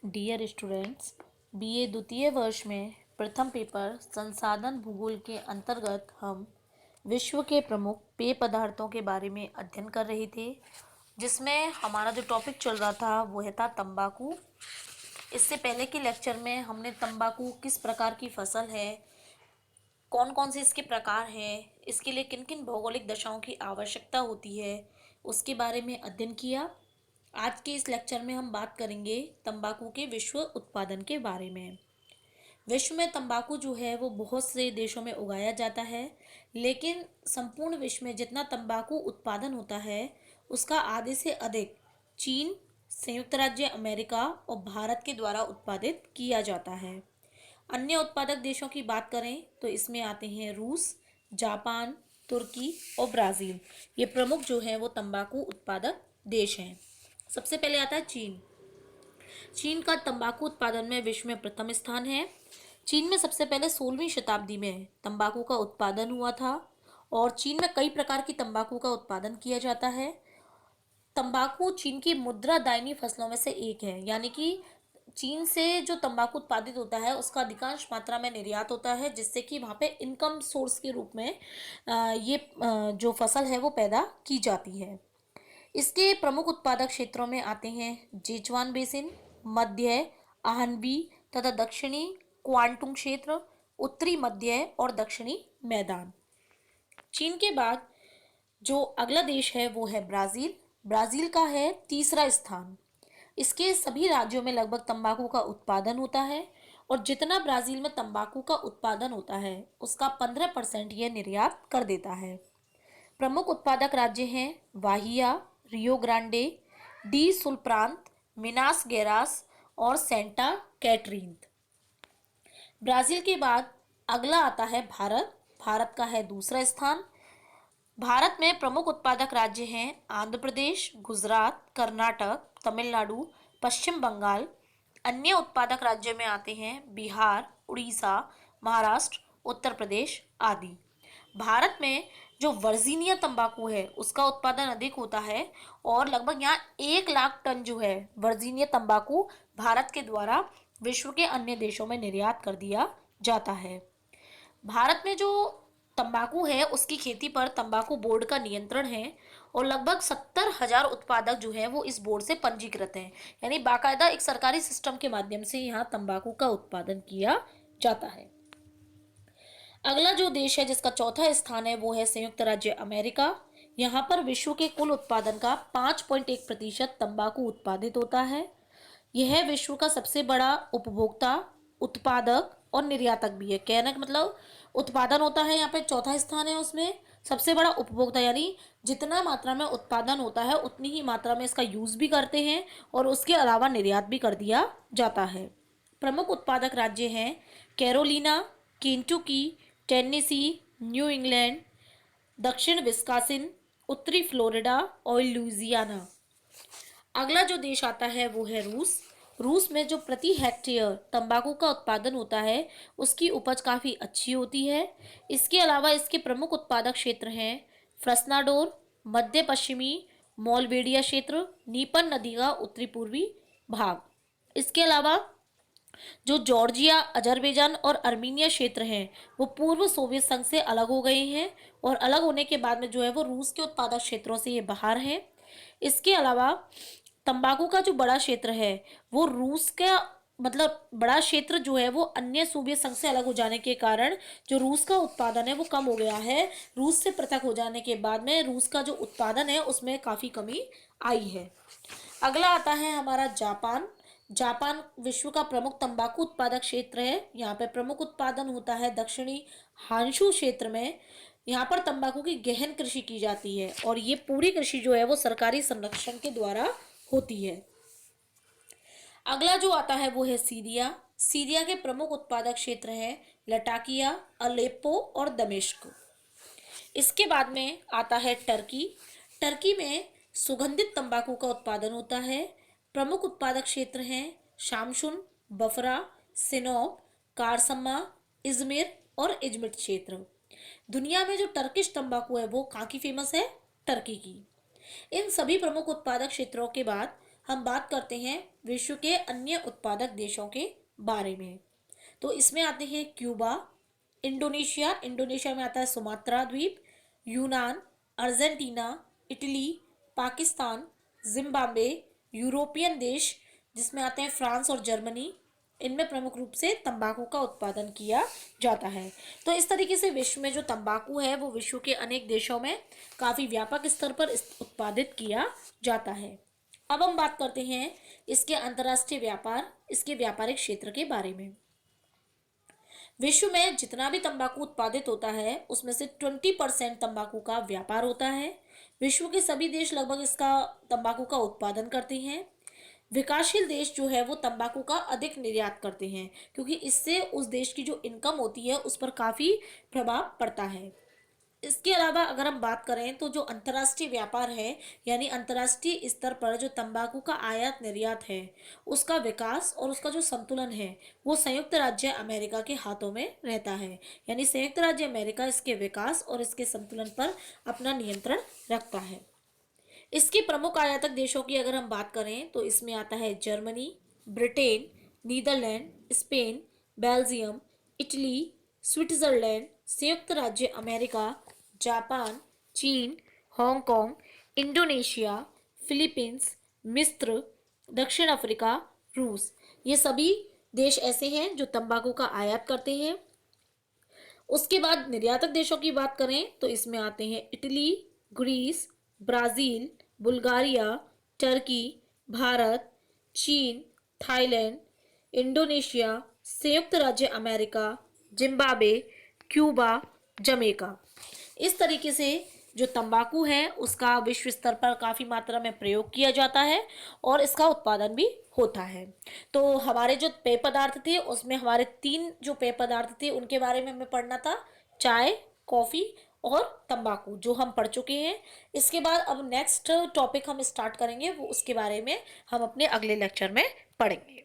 Dear students, BA द्वितीय वर्ष में प्रथम पेपर संसाधन भूगोल के अंतर्गत हम विश्व के प्रमुख पेय पदार्थों के बारे में अध्ययन कर रहे थे, जिसमें हमारा जो टॉपिक चल रहा था वो था तंबाकू। इससे पहले के लेक्चर में हमने तंबाकू किस प्रकार की फसल है, कौन कौन से इसके प्रकार हैं, इसके लिए किन किन भौगोलिक दशाओं की आवश्यकता होती है, उसके बारे में अध्ययन किया। आज के इस लेक्चर में हम बात करेंगे तंबाकू के विश्व उत्पादन के बारे में। विश्व में तंबाकू जो है वो बहुत से देशों में उगाया जाता है, लेकिन संपूर्ण विश्व में जितना तंबाकू उत्पादन होता है उसका आधे से अधिक चीन, संयुक्त राज्य अमेरिका और भारत के द्वारा उत्पादित किया जाता है। अन्य उत्पादक देशों की बात करें तो इसमें आते हैं रूस, जापान, तुर्की और ब्राज़ील। ये प्रमुख जो है वो तंबाकू उत्पादक देश हैं। सबसे पहले आता है चीन। चीन का तंबाकू उत्पादन में विश्व में प्रथम स्थान है। चीन में सबसे पहले 16वीं शताब्दी में तंबाकू का उत्पादन हुआ था और चीन में कई प्रकार की तंबाकू का उत्पादन किया जाता है। तंबाकू चीन की मुद्रा दायनी फसलों में से एक है, यानी कि चीन से जो तंबाकू उत्पादित होता है उसका अधिकांश मात्रा में निर्यात होता है, जिससे कि वहाँ पे इनकम सोर्स के रूप में जो फसल है वो पैदा की जाती है। इसके प्रमुख उत्पादक क्षेत्रों में आते हैं जेचुआन बेसिन, मध्य आहनबी तथा दक्षिणी क्वांटुंग क्षेत्र, उत्तरी मध्य और दक्षिणी मैदान। चीन के बाद जो अगला देश है वो है ब्राज़ील। ब्राज़ील का है तीसरा स्थान। इसके सभी राज्यों में लगभग तंबाकू का उत्पादन होता है और जितना ब्राज़ील में तंबाकू का उत्पादन होता है उसका 15% यह निर्यात कर देता है। प्रमुख उत्पादक राज्य हैं वाहिया, रियो ग्रांडे, डी सुल प्रांत, मिनास गेरास और सेंटा कैटरीन। ब्राज़ील के बाद अगला आता है भारत। भारत का है दूसरा स्थान। भारत में प्रमुख उत्पादक राज्य हैं आंध्र प्रदेश, गुजरात, कर्नाटक, तमिलनाडु, पश्चिम बंगाल। अन्य उत्पादक राज्यों में आते हैं बिहार, उड़ीसा, महाराष्ट्र, उत्तर प्रदेश आदि। भारत में जो वर्जीनिया तंबाकू है उसका उत्पादन अधिक होता है और लगभग यहाँ 1 लाख टन जो है वर्जीनिया तंबाकू भारत के द्वारा विश्व के अन्य देशों में निर्यात कर दिया जाता है। भारत में जो तंबाकू है उसकी खेती पर तंबाकू बोर्ड का नियंत्रण है और लगभग 70,000 उत्पादक जो है वो इस बोर्ड से पंजीकृत हैं, यानी बाकायदा एक सरकारी सिस्टम के माध्यम से यहाँ तंबाकू का उत्पादन किया जाता है। अगला जो देश है जिसका चौथा स्थान है वो है संयुक्त राज्य अमेरिका। यहाँ पर विश्व के कुल उत्पादन का 5.1% तंबाकू उत्पादित होता है। यह विश्व का सबसे बड़ा उपभोक्ता, उत्पादक और निर्यातक भी है। कहने का मतलब उत्पादन होता है यहाँ पे चौथा स्थान है, उसमें सबसे बड़ा उपभोक्ता, यानी जितना मात्रा में उत्पादन होता है उतनी ही मात्रा में इसका यूज़ भी करते हैं और उसके अलावा निर्यात भी कर दिया जाता है। प्रमुख उत्पादक राज्य हैं Carolina, Kentucky, Tennessee, new England, दक्षिण विस्कासिन, उत्तरी फ्लोरिडा और लुइजियाना। अगला जो देश आता है वो है रूस। रूस में जो प्रति हेक्टेयर तंबाकू का उत्पादन होता है उसकी उपज काफ़ी अच्छी होती है। इसके अलावा इसके प्रमुख उत्पादक क्षेत्र हैं फ्रसनाडोर, मध्य पश्चिमी मोल्वेडिया क्षेत्र, नीपन नदी का उत्तरी पूर्वी भाग। इसके अलावा जो जॉर्जिया, अजरबैजान और अर्मीनिया क्षेत्र हैं वो पूर्व सोवियत संघ से अलग हो गए हैं और अलग होने के बाद में जो है वो रूस के उत्पादक क्षेत्रों से ये बाहर हैं। इसके अलावा तंबाकू का जो बड़ा क्षेत्र है वो रूस का मतलब बड़ा क्षेत्र जो है वो अन्य सोवियत संघ से अलग हो जाने के कारण जो रूस का उत्पादन है वो कम हो गया है। रूस से पृथक हो जाने के बाद में रूस का जो उत्पादन है उसमें काफ़ी कमी आई है। अगला आता है हमारा जापान। जापान विश्व का प्रमुख तंबाकू उत्पादक क्षेत्र है। यहाँ पे प्रमुख उत्पादन होता है दक्षिणी हांशू क्षेत्र में। यहाँ पर तंबाकू की गहन कृषि की जाती है और ये पूरी कृषि जो है वो सरकारी संरक्षण के द्वारा होती है। अगला जो आता है वो है सीरिया। सीरिया के प्रमुख उत्पादक क्षेत्र हैं लटाकिया, अलेप्पो और दमिश्क। इसके बाद में आता है टर्की। टर्की में सुगंधित तंबाकू का उत्पादन होता है। प्रमुख उत्पादक क्षेत्र हैं शामशुन, बफरा, सिनोप, कारसम्मा, इजमिर और इजमिट क्षेत्र। दुनिया में जो टर्किश तंबाकू है वो कहाँ की फेमस है? टर्की की। इन सभी प्रमुख उत्पादक क्षेत्रों के बाद हम बात करते हैं विश्व के अन्य उत्पादक देशों के बारे में। तो इसमें आते हैं क्यूबा, इंडोनेशिया, इंडोनेशिया में आता है सुमात्रा द्वीप, यूनान, Argentina, Italy, Pakistan, Zimbabwe, European देश जिसमें आते हैं फ्रांस और जर्मनी। इनमें प्रमुख रूप से तंबाकू का उत्पादन किया जाता है। तो इस तरीके से विश्व में जो तंबाकू है वो विश्व के अनेक देशों में काफ़ी व्यापक स्तर पर उत्पादित किया जाता है। अब हम बात करते हैं इसके अंतर्राष्ट्रीय व्यापार, इसके व्यापारिक क्षेत्र के बारे में। विश्व में जितना भी तंबाकू उत्पादित होता है उसमें से 20% तंबाकू का व्यापार होता है। विश्व के सभी देश लगभग इसका तंबाकू का उत्पादन करते हैं। विकासशील देश जो है वो तंबाकू का अधिक निर्यात करते हैं क्योंकि इससे उस देश की जो इनकम होती है उस पर काफ़ी प्रभाव पड़ता है। इसके अलावा अगर हम बात करें तो जो अंतर्राष्ट्रीय व्यापार है यानी अंतर्राष्ट्रीय स्तर पर जो तंबाकू का आयात निर्यात है उसका विकास और उसका जो संतुलन है वो संयुक्त राज्य अमेरिका के हाथों में रहता है। यानी संयुक्त राज्य अमेरिका इसके विकास और इसके संतुलन पर अपना नियंत्रण रखता है। इसके प्रमुख आयातक देशों की अगर हम बात करें तो इसमें आता है Germany, Britain, Netherland, Spain, Belgium, Italy, Switzerland, संयुक्त राज्य अमेरिका, जापान, चीन, हांगकांग, इंडोनेशिया, फिलीपींस, मिस्र, दक्षिण अफ्रीका, रूस। ये सभी देश ऐसे हैं जो तंबाकू का आयात करते हैं। उसके बाद निर्यातक देशों की बात करें तो इसमें आते हैं Italy, Greece, Brazil, Bulgaria, Turkey, Bharat, चीन, थाईलैंड, इंडोनेशिया, संयुक्त राज्य अमेरिका, जिम्बाब्वे, क्यूबा, जमैका। इस तरीके से जो तंबाकू है उसका विश्व स्तर पर काफ़ी मात्रा में प्रयोग किया जाता है और इसका उत्पादन भी होता है। तो हमारे जो पेय पदार्थ थे उसमें हमारे 3 जो पेय पदार्थ थे उनके बारे में हमें पढ़ना था, चाय, कॉफ़ी और तंबाकू, जो हम पढ़ चुके हैं। इसके बाद अब नेक्स्ट टॉपिक हम स्टार्ट करेंगे वो उसके बारे में हम अपने अगले लेक्चर में पढ़ेंगे।